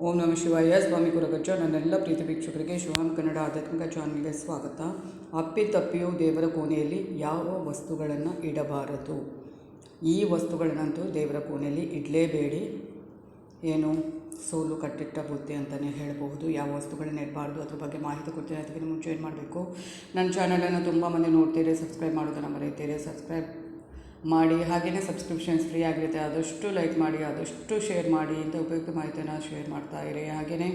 ಓಂ ನಮಃ ಶಿವಾಯ. ಸ್ವಾಮಿ ಗುರುಗಜ್ಜ. ನನ್ನೆಲ್ಲ ಪ್ರೀತಿ ವೀಕ್ಷಕರಿಗೆ ಶಿವಾಂ ಕನ್ನಡ ಆಧ್ಯಾತ್ಮಿಕ ಚಾನಲ್ಗೆ ಸ್ವಾಗತ. ಅಪ್ಪಿತಪ್ಪಿಯೂ ದೇವರ ಕೋಣೆಯಲ್ಲಿ ಯಾವ ವಸ್ತುಗಳನ್ನು ಇಡಬಾರದು? ಈ ವಸ್ತುಗಳನ್ನಂತೂ ದೇವರ ಕೋಣೆಯಲ್ಲಿ ಇಡಲೇಬೇಡಿ. ಏನು ಸೋಲು ಕಟ್ಟಿಟ್ಟ ಬುದ್ಧಿ ಅಂತಲೇ ಹೇಳಬಹುದು. ಯಾವ ವಸ್ತುಗಳನ್ನ ಇಡಬಾರ್ದು ಅದ್ರ ಬಗ್ಗೆ ಮಾಹಿತಿ ಕೊಡ್ತೀನಿ. ಅದಕ್ಕಿಂತ ಮುಂಚೆ ಏನು ಮಾಡಬೇಕು, ನನ್ನ ಚಾನಲನ್ನು ತುಂಬ ಮಂದಿ ನೋಡ್ತೀರಿ, ಸಬ್ಸ್ಕ್ರೈಬ್ ಮಾಡೋದನ್ನು ಮರೀತೀರಿ. ಸಬ್ಸ್ಕ್ರೈಬ್ ಮಾಡಿ, ಹಾಗೆಯೇ ಸಬ್ಸ್ಕ್ರಿಪ್ಷನ್ಸ್ ಫ್ರೀ ಆಗಿರುತ್ತೆ. ಆದಷ್ಟು ಲೈಕ್ ಮಾಡಿ, ಆದಷ್ಟು ಶೇರ್ ಮಾಡಿ. ಇಂಥ ಉಪಯುಕ್ತ ಮಾಹಿತಿಯನ್ನು ಶೇರ್ ಮಾಡ್ತಾ ಇರಿ. ಹಾಗೆಯೇ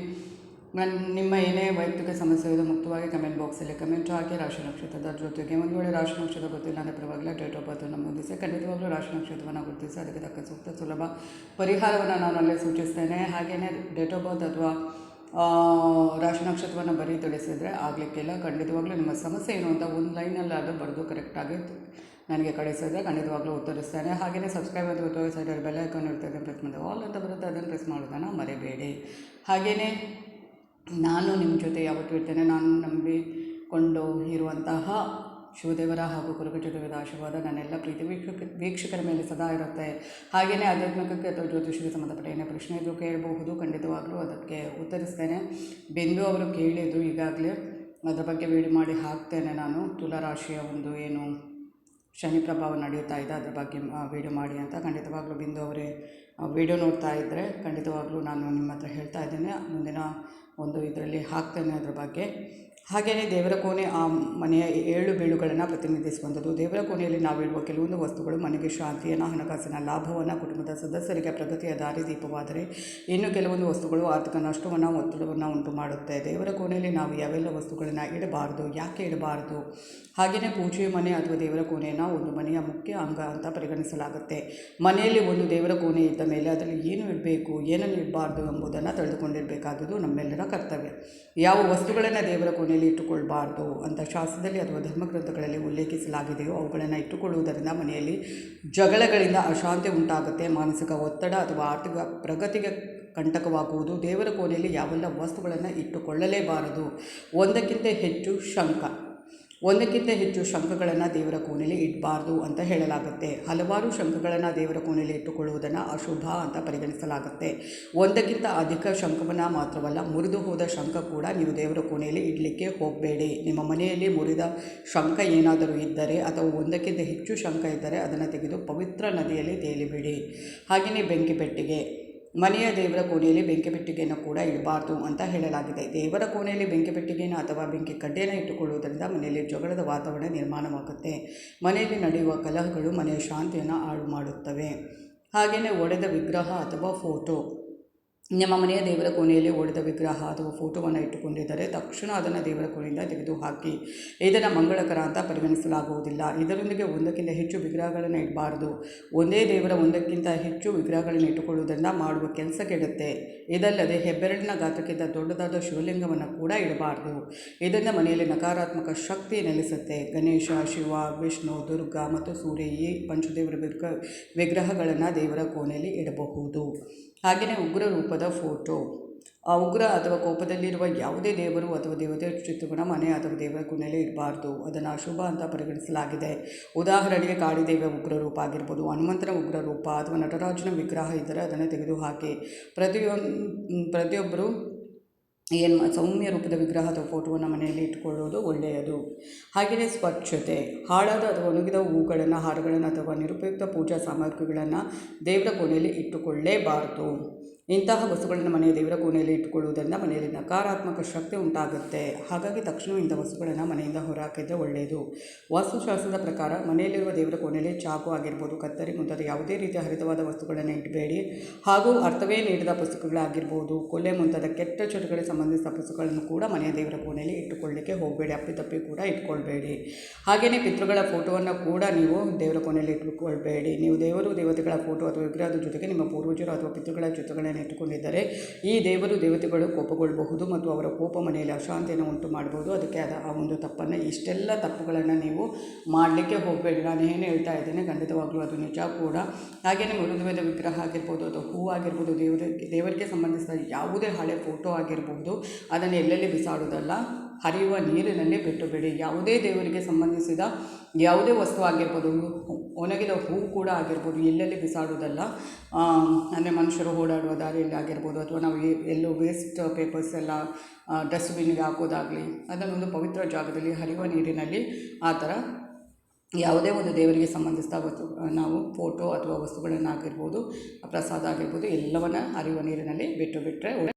ನಿಮ್ಮ ಏನೇ ವೈಯಕ್ತಿಕ ಸಮಸ್ಯೆ ಇದೆ ಮುಕ್ತವಾಗಿ ಕಮೆಂಟ್ ಬಾಕ್ಸಲ್ಲಿ ಕಮೆಂಟ್ ಹಾಕಿ. ರಾಶಿ ನಕ್ಷತ್ರದ ಜೊತೆಗೆ ಒಂದು ವೇಳೆ ರಾಶಿ ನಕ್ಷತ್ರ ಗೊತ್ತಿಲ್ಲ ಅಂದರೆ ಪರವಾಗಿಲ್ಲ, ಡೇಟ್ ಆಫ್ ಬರ್ತ್ ನಮೂದಿಸಿ. ಖಂಡಿತವಾಗಲೂ ರಾಶಿ ನಕ್ಷತ್ರವನ್ನು ಗುರುತಿಸಿ ಅದಕ್ಕೆ ತಕ್ಕ ಸೂಕ್ತ ಸುಲಭ ಪರಿಹಾರವನ್ನು ನಾನು ಅಲ್ಲೇ ಸೂಚಿಸ್ತೇನೆ. ಹಾಗೆಯೇ ಡೇಟ್ ಆಫ್ ಬರ್ತ್ ಅಥವಾ ರಾಶಿ ನಕ್ಷತ್ರವನ್ನು ಬರೀ ತಿಳಿಸಿದರೆ ಆಗಲಿಕ್ಕಿಲ್ಲ. ಖಂಡಿತವಾಗ್ಲೂ ನಿಮ್ಮ ಸಮಸ್ಯೆ ಏನು ಅಂತ ಒಂದು ಲೈನಲ್ಲಿ ಅದು ಬರೆದು ಕರೆಕ್ಟಾಗಿ ನನಗೆ ಕಳಿಸಿದ್ರೆ ಖಂಡಿತವಾಗ್ಲೂ ಉತ್ತರಿಸ್ತೇನೆ. ಹಾಗೆಯೇ ಸಬ್ಸ್ಕ್ರೈಬ್ ಅಂತ ಗೊತ್ತಾಗ ಸೈಡಲ್ಲಿ ಬೆಲ್ ಐಕಾನ್ ಇರ್ತದೆ, ಪ್ರೆಸ್ ಮಾಡಿ ಆಲ್ ಅಂತ ಬರುತ್ತೆ, ಅದನ್ನು ಪ್ರೆಸ್ ಮಾಡೋದನ್ನು ಮರಿಬೇಡಿ. ಹಾಗೆಯೇ ನಾನು ನಿಮ್ಮ ಜೊತೆ ಯಾವತ್ತೂ ಇರ್ತೇನೆ. ನಾನು ನಂಬಿಕೊಂಡು ಇರುವಂತಹ ಶಿವದೇವರ ಹಾಗೂ ಗುರುಗಜ್ಜ ದೇವರ ಆಶೀರ್ವಾದ ನನ್ನೆಲ್ಲ ಪ್ರೀತಿ ವೀಕ್ಷಕರ ಮೇಲೆ ಸದಾ ಇರುತ್ತೆ. ಹಾಗೆಯೇ ಆಧ್ಯಾತ್ಮಿಕಕ್ಕೆ ಅಥವಾ ಜ್ಯೋತಿಷಕ್ಕೆ ಸಂಬಂಧಪಟ್ಟ ಏನೇ ಪ್ರಶ್ನೆ ಇದ್ದರೂ ಕೇಳಬಹುದು, ಖಂಡಿತವಾಗ್ಲೂ ಅದಕ್ಕೆ ಉತ್ತರಿಸ್ತೇನೆ. ಬಿಂದು ಅವರು ಕೇಳಿದ್ದು ಈಗಾಗಲೇ ಅದರ ಬಗ್ಗೆ ವಿಡಿಯೋ ಮಾಡಿ ಹಾಕ್ತೇನೆ ನಾನು. ತುಲಾರಾಶಿಯ ಒಂದು ಏನು ಶನಿ ಪ್ರಭಾವ ನಡೆಯುತ್ತಾ ಇದೆ ಅದರ ಬಗ್ಗೆ ವಿಡಿಯೋ ಮಾಡಿ ಅಂತ. ಖಂಡಿತವಾಗ್ಲೂ ಬಿಂದು ಅವರೇ ವಿಡಿಯೋ ನೋಡ್ತಾ ಇದ್ದರೆ ಖಂಡಿತವಾಗ್ಲೂ ನಾನು ನಿಮ್ಮ ಹತ್ರ ಹೇಳ್ತಾ ಇದ್ದೇನೆ, ಮುಂದಿನ ಒಂದು ಇದರಲ್ಲಿ ಹಾಕ್ತೇನೆ ಅದರ ಬಗ್ಗೆ. ಹಾಗೆಯೇ ದೇವರ ಕೋಣೆ ಆ ಮನೆಯ 7 ಬೀಳುಗಳನ್ನು ಪ್ರತಿನಿಧಿಸುವಂಥದ್ದು. ದೇವರ ಕೋಣೆಯಲ್ಲಿ ನಾವಿಡುವ ಕೆಲವೊಂದು ವಸ್ತುಗಳು ಮನೆಗೆ ಶಾಂತಿಯನ್ನು, ಹಣಕಾಸಿನ ಲಾಭವನ್ನು, ಕುಟುಂಬದ ಸದಸ್ಯರಿಗೆ ಪ್ರಗತಿಯ ದಾರಿದೀಪವಾದರೆ ಇನ್ನು ಕೆಲವೊಂದು ವಸ್ತುಗಳು ಆರ್ಥಿಕ ನಷ್ಟವನ್ನು, ಒತ್ತಡವನ್ನು ಉಂಟು ಮಾಡುತ್ತೆ. ದೇವರ ಕೋಣೆಯಲ್ಲಿ ನಾವು ಯಾವೆಲ್ಲ ವಸ್ತುಗಳನ್ನು ಇಡಬಾರ್ದು, ಯಾಕೆ ಇಡಬಾರ್ದು? ಹಾಗೆಯೇ ಪೂಜೆಯ ಮನೆ ಅಥವಾ ದೇವರ ಕೋಣೆಯನ್ನು ಒಂದು ಮನೆಯ ಮುಖ್ಯ ಅಂಗ ಅಂತ ಪರಿಗಣಿಸಲಾಗುತ್ತೆ. ಮನೆಯಲ್ಲಿ ಒಂದು ದೇವರ ಕೋಣೆ ಇದ್ದ ಮೇಲೆ ಅದರಲ್ಲಿ ಏನು ಇಡಬೇಕು, ಏನನ್ನು ಇಡಬಾರ್ದು ಎಂಬುದನ್ನು ತಿಳಿದುಕೊಂಡಿರಬೇಕಾದುದು ನಮ್ಮೆಲ್ಲರ ಕರ್ತವ್ಯ. ಯಾವ ವಸ್ತುಗಳನ್ನು ದೇವರ ಕೋಣೆಯಲ್ಲಿ ಇಟ್ಟುಕೊಳ್ಬಾರ್ದು ಅಂತ ಶಾಸ್ತ್ರದಲ್ಲಿ ಅಥವಾ ಧರ್ಮಗ್ರಂಥಗಳಲ್ಲಿ ಉಲ್ಲೇಖಿಸಲಾಗಿದೆಯೋ ಅವುಗಳನ್ನು ಇಟ್ಟುಕೊಳ್ಳುವುದರಿಂದ ಮನೆಯಲ್ಲಿ ಜಗಳಗಳಿಂದ ಅಶಾಂತಿ ಉಂಟಾಗುತ್ತೆ, ಮಾನಸಿಕ ಒತ್ತಡ ಅಥವಾ ಆರ್ಥಿಕ ಪ್ರಗತಿಗೆ ಕಂಟಕವಾಗುವುದು. ದೇವರ ಕೋಣೆಯಲ್ಲಿ ಯಾವೆಲ್ಲ ವಸ್ತುಗಳನ್ನು ಇಟ್ಟುಕೊಳ್ಳಲೇಬಾರದು? ಒಂದಕ್ಕಿಂತ ಹೆಚ್ಚು ಶಂಖಗಳನ್ನು ದೇವರ ಕೋಣೆಯಲ್ಲಿ ಇಡಬಾರ್ದು ಅಂತ ಹೇಳಲಾಗುತ್ತೆ. ಹಲವಾರು ಶಂಖಗಳನ್ನು ದೇವರ ಕೋಣೆಯಲ್ಲಿ ಇಟ್ಟುಕೊಳ್ಳುವುದನ್ನು ಅಶುಭ ಅಂತ ಪರಿಗಣಿಸಲಾಗುತ್ತೆ. ಒಂದಕ್ಕಿಂತ ಅಧಿಕ ಶಂಖವನ್ನು ಮಾತ್ರವಲ್ಲ, ಮುರಿದು ಹೋದ ಶಂಖ ಕೂಡ ನೀವು ದೇವರ ಕೋಣೆಯಲ್ಲಿ ಇಡಲಿಕ್ಕೆ ಹೋಗಬೇಡಿ. ನಿಮ್ಮ ಮನೆಯಲ್ಲಿ ಮುರಿದ ಶಂಖ ಏನಾದರೂ ಇದ್ದರೆ ಅಥವಾ ಒಂದಕ್ಕಿಂತ ಹೆಚ್ಚು ಶಂಖ ಇದ್ದರೆ ಅದನ್ನು ತೆಗೆದು ಪವಿತ್ರ ನದಿಯಲ್ಲಿ ತೇಲಿಬಿಡಿ. ಹಾಗೆಯೇ ಬೆಂಕಿ ಪೆಟ್ಟಿಗೆ, ಮನೆಯ ದೇವರ ಕೋಣೆಯಲ್ಲಿ ಬೆಂಕಿ ಪೆಟ್ಟಿಗೆಯನ್ನು ಕೂಡ ಇಡಬಾರ್ದು ಅಂತ ಹೇಳಲಾಗಿದೆ. ದೇವರ ಕೋಣೆಯಲ್ಲಿ ಬೆಂಕಿ ಪೆಟ್ಟಿಗೆಯನ್ನು ಅಥವಾ ಬೆಂಕಿ ಕಡ್ಡಿಯನ್ನು ಇಟ್ಟುಕೊಳ್ಳುವುದರಿಂದ ಮನೆಯಲ್ಲಿ ಜಗಳದ ವಾತಾವರಣ ನಿರ್ಮಾಣವಾಗುತ್ತೆ. ಮನೆಯಲ್ಲಿ ನಡೆಯುವ ಕಲಹಗಳು ಮನೆಯ ಶಾಂತಿಯನ್ನು ಹಾಳು ಮಾಡುತ್ತವೆ. ಹಾಗೆಯೇ ಒಡೆದ ವಿಗ್ರಹ ಅಥವಾ ಫೋಟೋ, ನಿಮ್ಮ ಮನೆಯ ದೇವರ ಕೋಣೆಯಲ್ಲಿ ಒಡೆದ ವಿಗ್ರಹ ಅಥವಾ ಫೋಟೋವನ್ನು ಇಟ್ಟುಕೊಂಡಿದ್ದರೆ ತಕ್ಷಣ ಅದನ್ನು ದೇವರ ಕೋಣೆಯಿಂದ ತೆಗೆದುಹಾಕಿ. ಇದನ್ನು ಮಂಗಳಕರ ಅಂತ ಪರಿಗಣಿಸಲಾಗುವುದಿಲ್ಲ. ಇದರೊಂದಿಗೆ ಒಂದಕ್ಕಿಂತ ಹೆಚ್ಚು ವಿಗ್ರಹಗಳನ್ನು ಇಡಬಾರದು. ಒಂದೇ ದೇವರ ಒಂದಕ್ಕಿಂತ ಹೆಚ್ಚು ವಿಗ್ರಹಗಳನ್ನು ಇಟ್ಟುಕೊಳ್ಳುವುದರಿಂದ ಮಾಡುವ ಕೆಲಸ ಕೆಡುತ್ತೆ. ಇದಲ್ಲದೆ ಹೆಬ್ಬೆರಳಿನ ಗಾತ್ರಕ್ಕಿಂತ ದೊಡ್ಡದಾದ ಶಿವಲಿಂಗವನ್ನು ಕೂಡ ಇಡಬಾರದು. ಇದರಿಂದ ಮನೆಯಲ್ಲಿ ನಕಾರಾತ್ಮಕ ಶಕ್ತಿ ನೆಲೆಸುತ್ತೆ. ಗಣೇಶ, ಶಿವ, ವಿಷ್ಣು, ದುರ್ಗಾ ಮತ್ತು ಸೂರ್ಯ ಈ ಪಂಚದೇವರ ವಿಗ್ರಹಗಳನ್ನು ದೇವರ ಕೋಣೆಯಲ್ಲಿ ಇಡಬಹುದು. ಹಾಗೆಯೇ ಉಗ್ರ ರೂಪದ ಫೋಟೋ, ಉಗ್ರ ಅಥವಾ ಕೋಪದಲ್ಲಿರುವ ಯಾವುದೇ ದೇವರು ಅಥವಾ ದೇವತೆಯ ಚಿತ್ರವನ್ನು ಮನೆ ಅಥವಾ ದೇವರ ಕೋಣೆಯಲ್ಲಿ ಇಡಬಾರ್ದು. ಅದನ್ನು ಅಶುಭ ಅಂತ ಪರಿಗಣಿಸಲಾಗಿದೆ. ಉದಾಹರಣೆಗೆ ಕಾಳಿದೇವಿಯ ಉಗ್ರ ರೂಪ ಆಗಿರ್ಬೋದು, ಹನುಮಂತನ ಉಗ್ರ ರೂಪ ಅಥವಾ ನಟರಾಜನ ವಿಗ್ರಹ ಇದ್ದರೆ ಅದನ್ನು ತೆಗೆದುಹಾಕಿ. ಪ್ರತಿಯೊಬ್ಬರು ಸೌಮ್ಯ ರೂಪದ ವಿಗ್ರಹ ಅಥವಾ ಫೋಟೋವನ್ನು ಮನೆಯಲ್ಲಿ ಇಟ್ಟುಕೊಳ್ಳುವುದು ಒಳ್ಳೆಯದು. ಹಾಗೆಯೇ ಸ್ವಚ್ಛತೆ, ಹಾಳಾದ ಅಥವಾ ಒಣಗಿದ ಹೂಗಳನ್ನು, ಹಾರಗಳನ್ನು ಅಥವಾ ನಿರುಪಯುಕ್ತ ಪೂಜಾ ಸಾಮಗ್ರಿಗಳನ್ನು ದೇವರ ಕೋಣೆಯಲ್ಲಿ ಇಟ್ಟುಕೊಳ್ಳಲೇಬಾರದು. ಇಂತಹ ವಸ್ತುಗಳನ್ನು ಮನೆಯ ದೇವರ ಕೋಣೆಯಲ್ಲಿ ಇಟ್ಟುಕೊಳ್ಳುವುದರಿಂದ ಮನೆಯಲ್ಲಿ ನಕಾರಾತ್ಮಕ ಶಕ್ತಿ ಉಂಟಾಗುತ್ತೆ. ಹಾಗಾಗಿ ತಕ್ಷಣ ಇಂಥ ವಸ್ತುಗಳನ್ನು ಮನೆಯಿಂದ ಹೊರಹಾಕಿದರೆ ಒಳ್ಳೆಯದು. ವಾಸ್ತುಶಾಸ್ತ್ರದ ಪ್ರಕಾರ ಮನೆಯಲ್ಲಿರುವ ದೇವರ ಕೋಣೆಯಲ್ಲಿ ಚಾಕು ಆಗಿರ್ಬೋದು, ಕತ್ತರಿ ಮುಂತಾದ ಯಾವುದೇ ರೀತಿಯ ಹರಿತವಾದ ವಸ್ತುಗಳನ್ನು ಇಡಬೇಡಿ. ಹಾಗೂ ಅರ್ಥವೇ ನೀಡಿದ ಪುಸ್ತಕಗಳಾಗಿರ್ಬೋದು, ಕೊಲೆ ಮುಂತಾದ ಕೆಟ್ಟ ಚಟಗಳಿಗೆ ಸಂಬಂಧಿಸಿದ ಪುಸ್ತಕಗಳನ್ನು ಕೂಡ ಮನೆಯ ದೇವರ ಕೋಣೆಯಲ್ಲಿ ಇಟ್ಟುಕೊಳ್ಳಲಿಕ್ಕೆ ಹೋಗಬೇಡಿ. ಅಪ್ಪಿತಪ್ಪಿ ಕೂಡ ಇಟ್ಕೊಳ್ಬೇಡಿ. ಹಾಗೆಯೇ ಪಿತೃಗಳ ಫೋಟೋವನ್ನು ಕೂಡ ನೀವು ದೇವರ ಕೋಣೆಯಲ್ಲಿ ಇಟ್ಟುಕೊಳ್ಬೇಡಿ. ನೀವು ದೇವರು ದೇವತೆಗಳ ಫೋಟೋ ಅಥವಾ ವಿಗ್ರಹದ ಜೊತೆಗೆ ನಿಮ್ಮ ಪೂರ್ವಜರು ಅಥವಾ ಪಿತೃಗಳ ಚಿತ್ರಗಳನ್ನು ಇಟ್ಟುಕೊಂಡಿದ್ದರೆ ಈ ದೇವರು ದೇವತೆಗಳು ಕೋಪಗೊಳ್ಳಬಹುದು ಮತ್ತು ಅವರ ಕೋಪ ಮನೆಯಲ್ಲಿ ಅಶಾಂತಿಯನ್ನು ಉಂಟು ಮಾಡಬಹುದು. ಅದಕ್ಕೆ ಆ ಒಂದು ತಪ್ಪನ್ನು, ಇಷ್ಟೆಲ್ಲ ತಪ್ಪುಗಳನ್ನು ನೀವು ಮಾಡಲಿಕ್ಕೆ ಹೋಗಬೇಡಿ. ನಾನು ಏನು ಹೇಳ್ತಾ ಇದ್ದೇನೆ ಖಂಡಿತವಾಗ್ಲೂ ಅದು ನಿಜ ಕೂಡ. ಹಾಗೆಯೇ ಮೃದುವಾದ ವಿಗ್ರಹ ಆಗಿರ್ಬೋದು ಅಥವಾ ಹೂ ಆಗಿರ್ಬೋದು, ದೇವರಿಗೆ ಸಂಬಂಧಿಸಿದ ಯಾವುದೇ ಹಳೆ ಫೋಟೋ ಆಗಿರ್ಬೋದು ಅದನ್ನು ಎಲ್ಲೆಲ್ಲಿ ಬಿಸಾಡುವುದಲ್ಲ, ಹರಿಯುವ ನೀರಿನಲ್ಲಿ ಬಿಟ್ಟು ಬಿಡಿ. ಯಾವುದೇ ದೇವರಿಗೆ ಸಂಬಂಧಿಸಿದ ಯಾವುದೇ ವಸ್ತು ಆಗಿರ್ಬೋದು, ಒಣಗಿದ ಹೂ ಕೂಡ ಆಗಿರ್ಬೋದು, ಎಲ್ಲೆಲ್ಲಿ ಬಿಸಾಡೋದಲ್ಲ. ಅಂದರೆ ಮನುಷ್ಯರು ಓಡಾಡುವ ದಾರಿಯಲ್ಲಿ ಆಗಿರ್ಬೋದು, ಅಥವಾ ನಾವು ಎಲ್ಲೋ ವೇಸ್ಟ್ ಪೇಪರ್ಸ್ ಎಲ್ಲ ಡಸ್ಟ್ಬಿನ್ನಿಗೆ ಹಾಕೋದಾಗಲಿ, ಅದನ್ನೊಂದು ಪವಿತ್ರ ಜಾಗದಲ್ಲಿ ಹರಿಯುವ ನೀರಿನಲ್ಲಿ ಆ ಥರ ಯಾವುದೇ ಒಂದು ದೇವರಿಗೆ ಸಂಬಂಧಿಸಿದ ವಸ್ತು, ನಾವು ಫೋಟೋ ಅಥವಾ ವಸ್ತುಗಳನ್ನಾಗಿರ್ಬೋದು, ಪ್ರಸಾದ ಆಗಿರ್ಬೋದು, ಎಲ್ಲವನ್ನು ಹರಿಯುವ ನೀರಿನಲ್ಲಿ ಬಿಟ್ಟರೆ